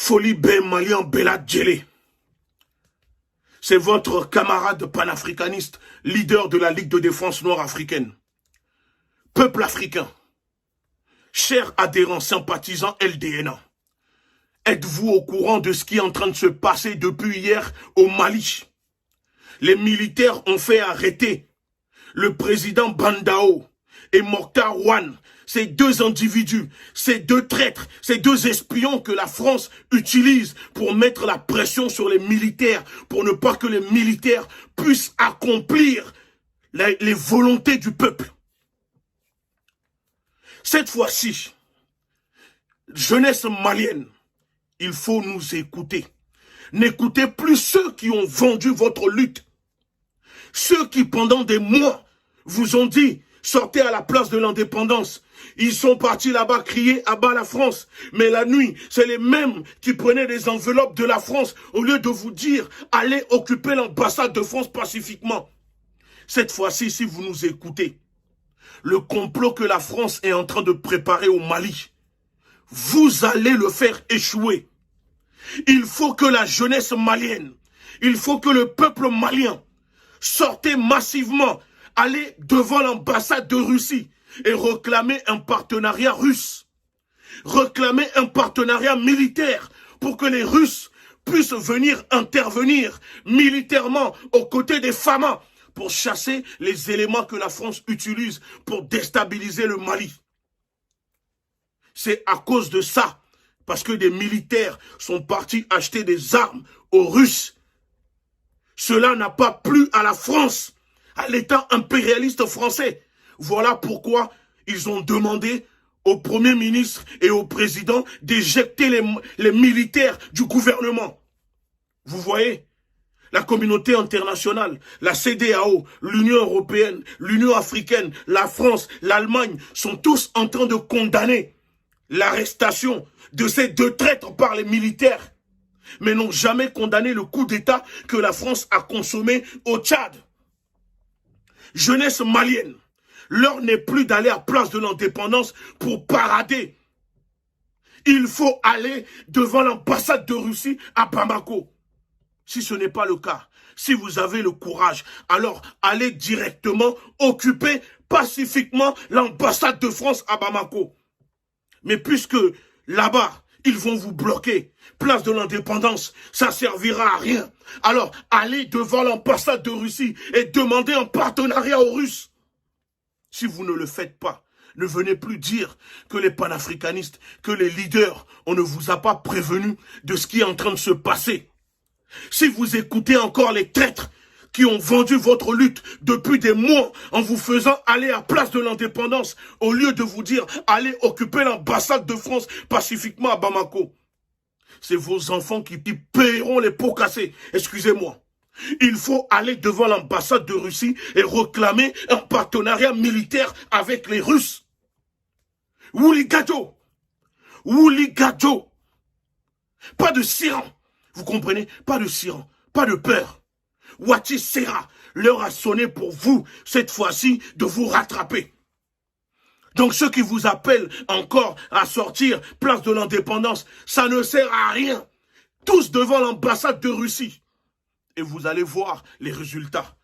Folie Ben Malian Bella Djele. C'est votre camarade panafricaniste, leader de la Ligue de défense nord-africaine. Peuple africain, chers adhérents sympathisants LDNA, êtes-vous au courant de ce qui est en train de se passer depuis hier au Mali? Les militaires ont fait arrêter le président Bandao et Mokhtar Ouane, ces deux individus, ces deux traîtres, ces deux espions que la France utilise pour mettre la pression sur les militaires, pour ne pas que les militaires puissent accomplir les volontés du peuple. Cette fois-ci, jeunesse malienne, il faut nous écouter. N'écoutez plus ceux qui ont vendu votre lutte. Ceux qui, pendant des mois, vous ont dit, sortez à la place de l'indépendance. Ils sont partis là-bas crier à bas la France. Mais la nuit, c'est les mêmes qui prenaient des enveloppes de la France au lieu de vous dire, allez occuper l'ambassade de France pacifiquement. Cette fois-ci, si vous nous écoutez, le complot que la France est en train de préparer au Mali, vous allez le faire échouer. Il faut que la jeunesse malienne, il faut que le peuple malien sortez massivement, allez devant l'ambassade de Russie et réclamer un partenariat russe. Réclamer un partenariat militaire pour que les Russes puissent venir intervenir militairement aux côtés des FAMA pour chasser les éléments que la France utilise pour déstabiliser le Mali. C'est à cause de ça, parce que des militaires sont partis acheter des armes aux Russes. Cela n'a pas plu à la France, à l'État impérialiste français. Voilà pourquoi ils ont demandé au Premier ministre et au Président d'éjecter les militaires du gouvernement. Vous voyez, la communauté internationale, la CEDEAO, l'Union européenne, l'Union africaine, la France, l'Allemagne sont tous en train de condamner l'arrestation de ces deux traîtres par les militaires, mais n'ont jamais condamné le coup d'État que la France a consommé au Tchad. Jeunesse malienne, l'heure n'est plus d'aller à Place de l'Indépendance pour parader. Il faut aller devant l'ambassade de Russie à Bamako. Si ce n'est pas le cas, si vous avez le courage, alors allez directement occuper pacifiquement l'ambassade de France à Bamako. Mais puisque là-bas, ils vont vous bloquer, Place de l'Indépendance, ça servira à rien. Alors, allez devant l'ambassade de Russie et demandez un partenariat aux Russes. Si vous ne le faites pas, ne venez plus dire que les panafricanistes, que les leaders, on ne vous a pas prévenu de ce qui est en train de se passer. Si vous écoutez encore les traîtres qui ont vendu votre lutte depuis des mois en vous faisant aller à Place de l'Indépendance au lieu de vous dire allez occuper l'ambassade de France pacifiquement à Bamako, c'est vos enfants qui paieront les pots cassés. Excusez-moi. Il faut aller devant l'ambassade de Russie et réclamer un partenariat militaire avec les Russes. Wouli Gadjo. Wouli Gadjo. Pas de siran. Vous comprenez? Pas de siran. Pas de peur. Wati Serra, l'heure a sonné pour vous, cette fois-ci, de vous rattraper. Donc ceux qui vous appellent encore à sortir Place de l'Indépendance, ça ne sert à rien. Tous devant l'ambassade de Russie. Et vous allez voir les résultats.